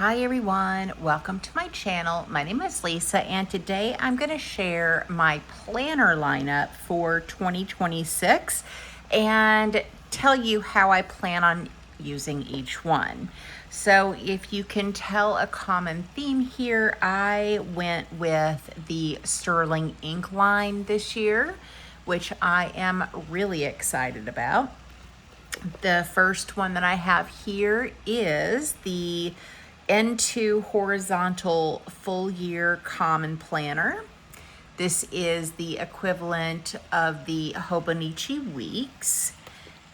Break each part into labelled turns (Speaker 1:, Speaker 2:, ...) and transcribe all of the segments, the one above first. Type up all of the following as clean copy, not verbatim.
Speaker 1: Hi everyone, welcome to my channel. My name is Lisa and today I'm going to share my planner lineup for 2026 and tell you how I plan on using each one. So if you can tell a common theme here, I went with the Sterling ink line this year, which I am really excited about. The first one that I have here is the N2 Horizontal Full Year Common Planner. This is the equivalent of the Hobonichi Weeks.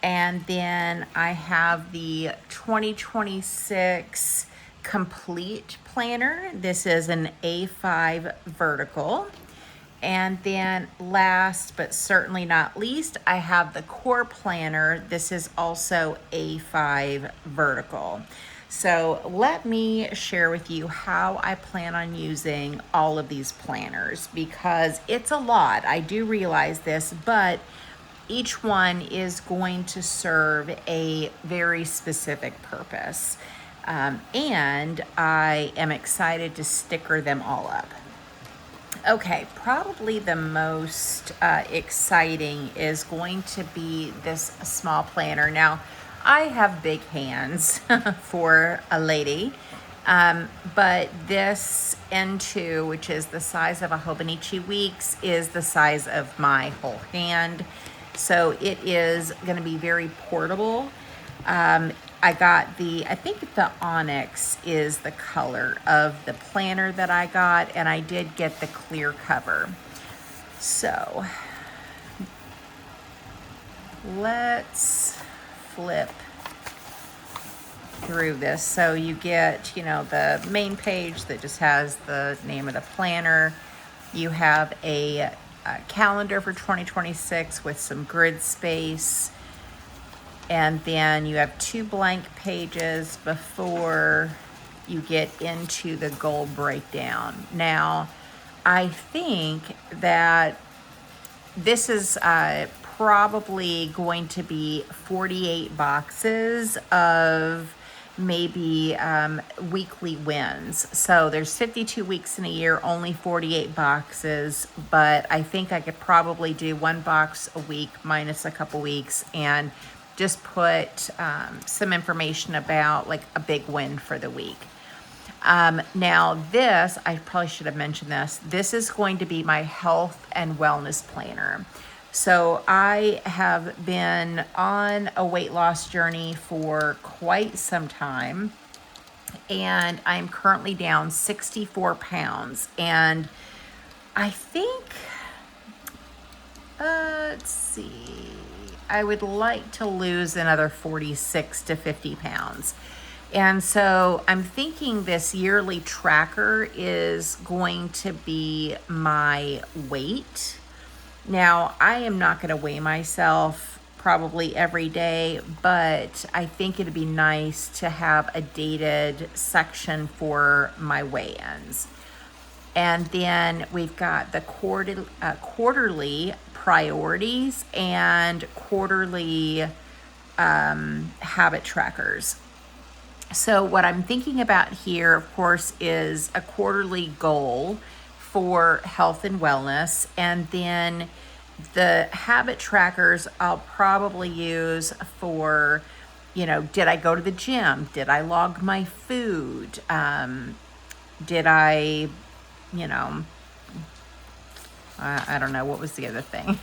Speaker 1: And then I have the 2026 Complete Planner. This is an A5 vertical. And then last but certainly not least, I have the Core Planner. This is also A5 vertical. So let me share with you how I plan on using all of these planners because it's a lot. I do realize this, but each one is going to serve a very specific purpose. And I am excited to sticker them all up. Okay, probably the most exciting is going to be this small planner. Now, I have big hands for a lady, but this N2, which is the size of a Hobonichi Weeks, is the size of my whole hand. So it is going to be very portable. I got I think the Onyx is the color of the planner that I got, and I did get the clear cover. So let's flip through this. So you get, the main page that just has the name of the planner. You have a calendar for 2026 with some grid space. And then you have 2 blank pages before you get into the goal breakdown. Now, I think that this is probably going to be 48 boxes of maybe weekly wins. So there's 52 weeks in a year, only 48 boxes, but I think I could probably do 1 box a week minus a couple weeks and just put some information about like a big win for the week. Now this, I probably should have mentioned this. This is going to be my health and wellness planner. So I have been on a weight loss journey for quite some time, and I'm currently down 64 pounds. And I think, let's see, I would like to lose another 46 to 50 pounds. And so I'm thinking this yearly tracker is going to be my weight. Now, I am not going to weigh myself probably every day, but I think it'd be nice to have a dated section for my weigh-ins. And then we've got the quarterly priorities and quarterly habit trackers. So what I'm thinking about here, of course, is a quarterly goal for health and wellness. And then the habit trackers I'll probably use for, did I go to the gym? Did I log my food? Did I, I don't know, what was the other thing?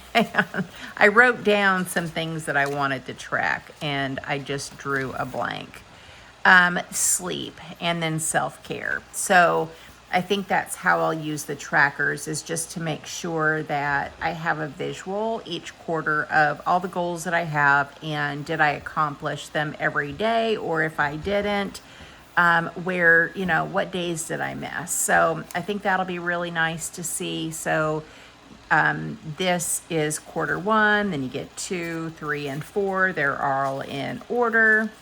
Speaker 1: I wrote down some things that I wanted to track and I just drew a blank. Sleep and then self-care. So I think that's how I'll use the trackers, is just to make sure that I have a visual each quarter of all the goals that I have and did I accomplish them every day, or if I didn't, where, what days did I miss? So I think that'll be really nice to see. So this is quarter 1, then you get 2, 3, and 4. They're all in order.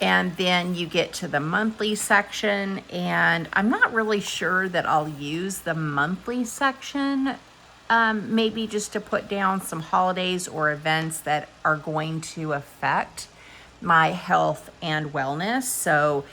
Speaker 1: And then you get to the monthly section, and I'm not really sure that I'll use the monthly section, maybe just to put down some holidays or events that are going to affect my health and wellness. So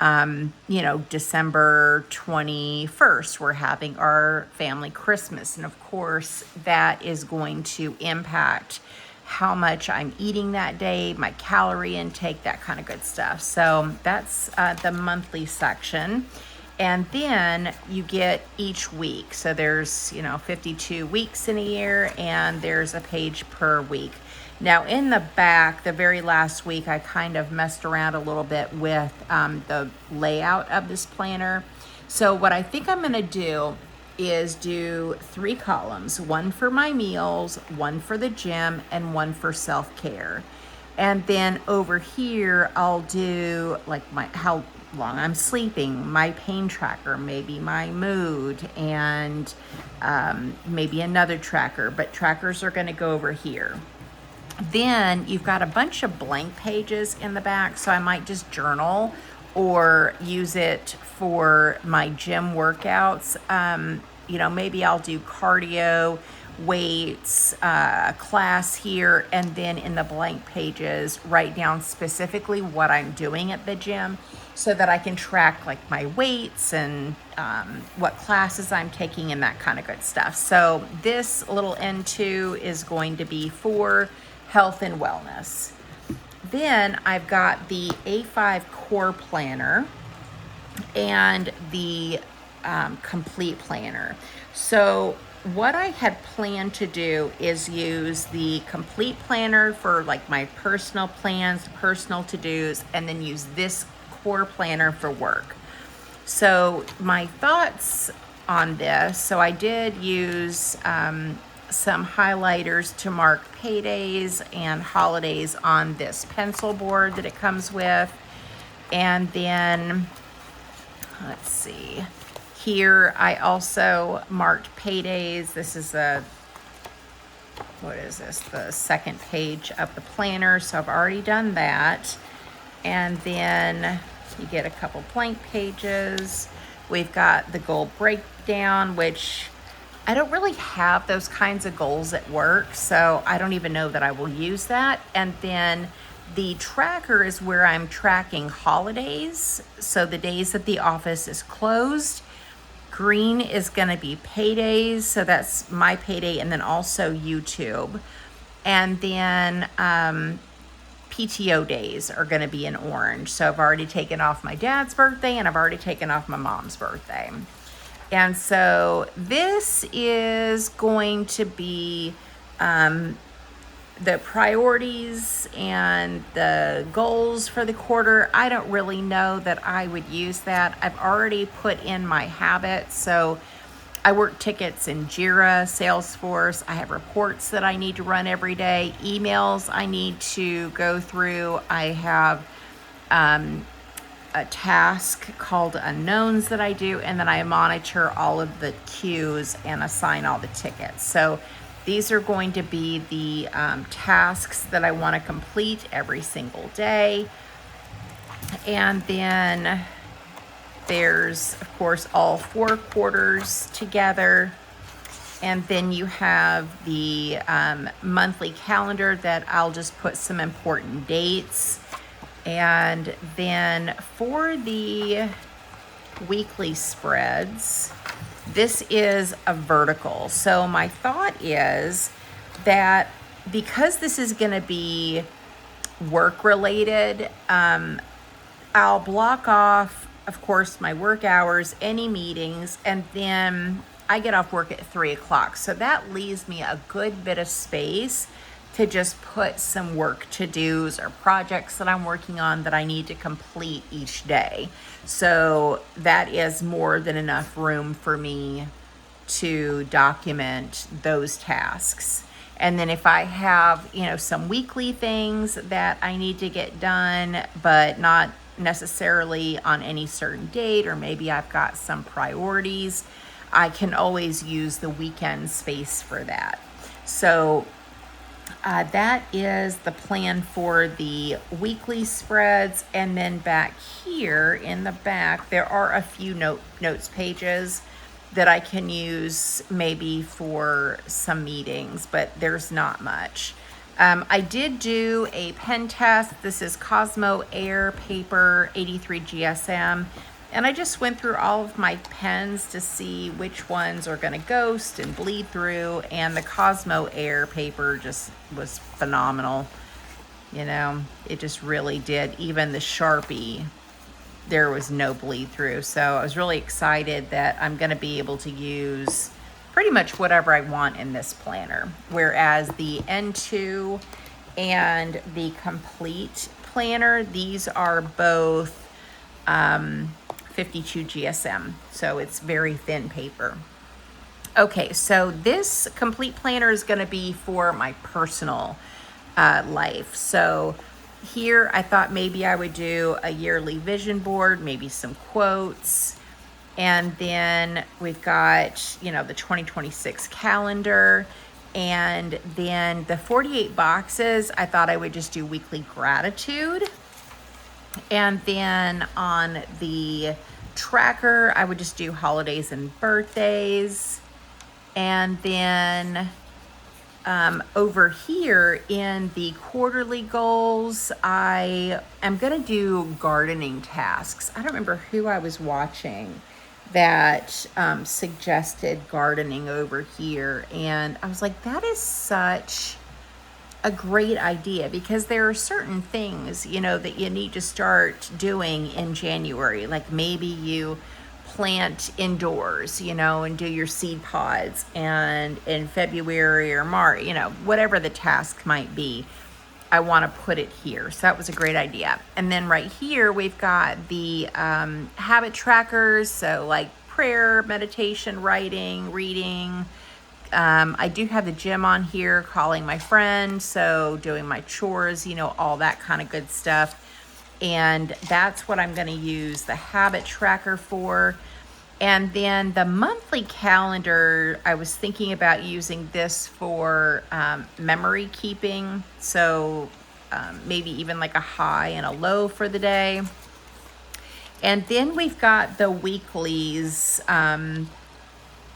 Speaker 1: December 21st, we're having our family Christmas. And of course, that is going to impact how much I'm eating that day, my calorie intake, that kind of good stuff. So that's the monthly section. And then you get each week. So there's, 52 weeks in a year, and there's a page per week. Now in the back, the very last week, I kind of messed around a little bit with the layout of this planner. So what I think I'm gonna do is do 3 columns, one for my meals, one for the gym, and one for self-care. And then over here, I'll do like how long I'm sleeping, my pain tracker, maybe my mood, and maybe another tracker, but trackers are gonna go over here. Then you've got a bunch of blank pages in the back, so I might just journal or use it for my gym workouts. Maybe I'll do cardio, weights, class here, and then in the blank pages, write down specifically what I'm doing at the gym so that I can track like my weights and what classes I'm taking and that kind of good stuff. So this little N2 is going to be for health and wellness. Then I've got the A5 core planner and the complete planner. So what I had planned to do is use the complete planner for like my personal plans, personal to-dos, and then use this core planner for work. So my thoughts on this, so I did use some highlighters to mark paydays and holidays on this pencil board that it comes with. And then, let's see, here I also marked paydays. This is the second page of the planner. So I've already done that. And then you get a couple blank pages. We've got the goal breakdown, which I don't really have those kinds of goals at work, so I don't even know that I will use that. And then the tracker is where I'm tracking holidays, so the days that the office is closed. Green is gonna be paydays, so that's my payday, and then also YouTube. And then PTO days are gonna be in orange. So I've already taken off my dad's birthday, and I've already taken off my mom's birthday. And so this is going to be the priorities and the goals for the quarter. I don't really know that I would use that. I've already put in my habits. So I work tickets in Jira, Salesforce. I have reports that I need to run every day, emails I need to go through. I have a task called unknowns that I do, and then I monitor all of the queues and assign all the tickets. So these are going to be the tasks that I want to complete every single day. And then there's, of course, all 4 quarters together. And then you have the monthly calendar that I'll just put some important dates. And then for the weekly spreads, this is a vertical. So my thought is that because this is going to be work related, I'll block off, of course, my work hours, any meetings, and then I get off work at 3 o'clock. So that leaves me a good bit of space to just put some work to-dos or projects that I'm working on that I need to complete each day. So that is more than enough room for me to document those tasks. And then if I have, some weekly things that I need to get done, but not necessarily on any certain date, or maybe I've got some priorities, I can always use the weekend space for that. So that is the plan for the weekly spreads. And then back here in the back, there are a few notes pages that I can use maybe for some meetings, but there's not much. I did do a pen test. This is Cosmo Air Paper 83 GSM. And I just went through all of my pens to see which ones are going to ghost and bleed through. And the Cosmo Air paper just was phenomenal. You know, it just really did. Even the Sharpie, there was no bleed through. So I was really excited that I'm going to be able to use pretty much whatever I want in this planner. Whereas the N2 and the Complete planner, these are both 52 GSM. So it's very thin paper. Okay, so this Complete planner is going to be for my personal life. So here I thought maybe I would do a yearly vision board, maybe some quotes. And then we've got, you know, the 2026 calendar. And then the 48 boxes, I thought I would just do weekly gratitude. And then on the tracker, I would just do holidays and birthdays. And then over here in the quarterly goals, I am going to do gardening tasks. I don't remember who I was watching that suggested gardening over here. And I was like, that is such a great idea, because there are certain things, you know, that you need to start doing in January. Like maybe you plant indoors, you know, and do your seed pods, and in February or March, you know, whatever the task might be, I want to put it here. So that was a great idea. And then right here, we've got the habit trackers. So like prayer, meditation, writing, reading. I do have the gym on here, calling my friend. So doing my chores, you know, all that kind of good stuff. And that's what I'm going to use the habit tracker for. And then the monthly calendar, I was thinking about using this for memory keeping. So maybe even like a high and a low for the day. And then we've got the weeklies, and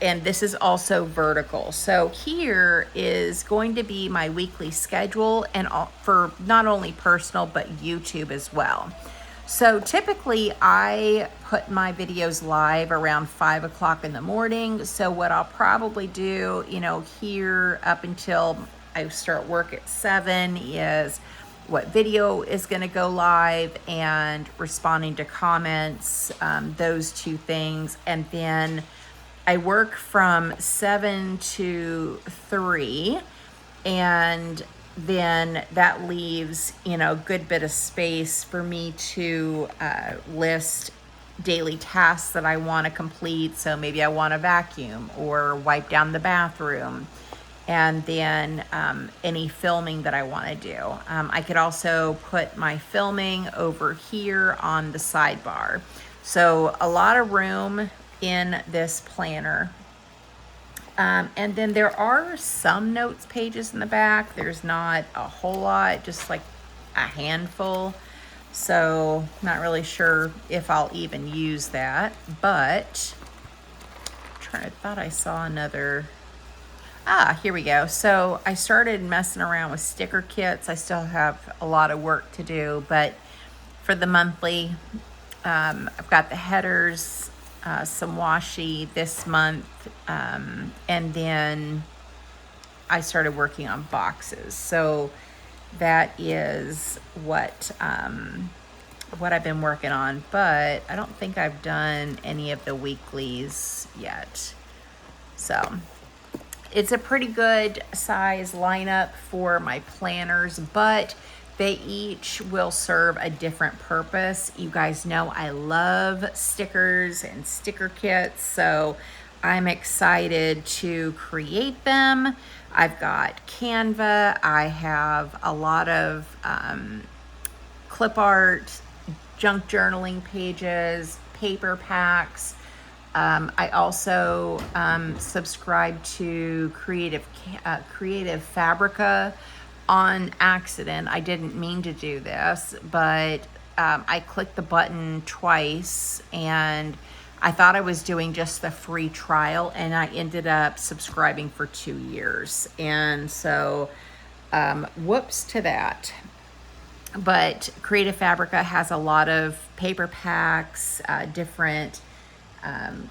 Speaker 1: this is also vertical. So here is going to be my weekly schedule, and for not only personal, but YouTube as well. So typically I put my videos live around 5 o'clock in the morning. So what I'll probably do, you know, here up until I start work at 7 is what video is going to go live and responding to comments, those two things. And then I work from 7 to 3, and then that leaves, you know, a good bit of space for me to list daily tasks that I want to complete. So maybe I want to vacuum or wipe down the bathroom, and then any filming that I want to do. I could also put my filming over here on the sidebar. So a lot of room in this planner. And then there are some notes pages in the back. There's not a whole lot, just like a handful. So not really sure if I'll even use that, but I thought I saw another. Here we go. So I started messing around with sticker kits. I still have a lot of work to do, but for the monthly, I've got the headers, some washi this month, and then I started working on boxes. So that is what I've been working on, but I don't think I've done any of the weeklies yet. So it's a pretty good size lineup for my planners, but they each will serve a different purpose. You guys know I love stickers and sticker kits, so I'm excited to create them. I've got Canva. I have a lot of clip art, junk journaling pages, paper packs. I also subscribe to Creative Fabrica on accident. I didn't mean to do this, but I clicked the button twice, and I thought I was doing just the free trial, and I ended up subscribing for 2 years. And so Whoops to that. But Creative Fabrica has a lot of paper packs, different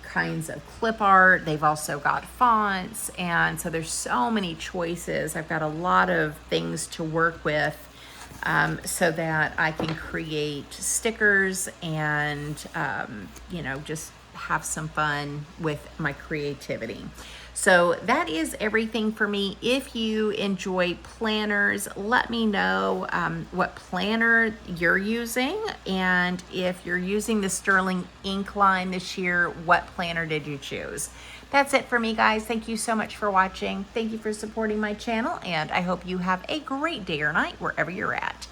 Speaker 1: kinds of clip art. They've also got fonts, and so there's so many choices. I've got a lot of things to work with, so that I can create stickers and just have some fun with my creativity. So that is everything for me. If you enjoy planners, let me know what planner you're using, and if you're using the Sterling ink line this year, what planner did you choose? That's it for me, guys. Thank you so much for watching. Thank you for supporting my channel, and I hope you have a great day or night wherever you're at.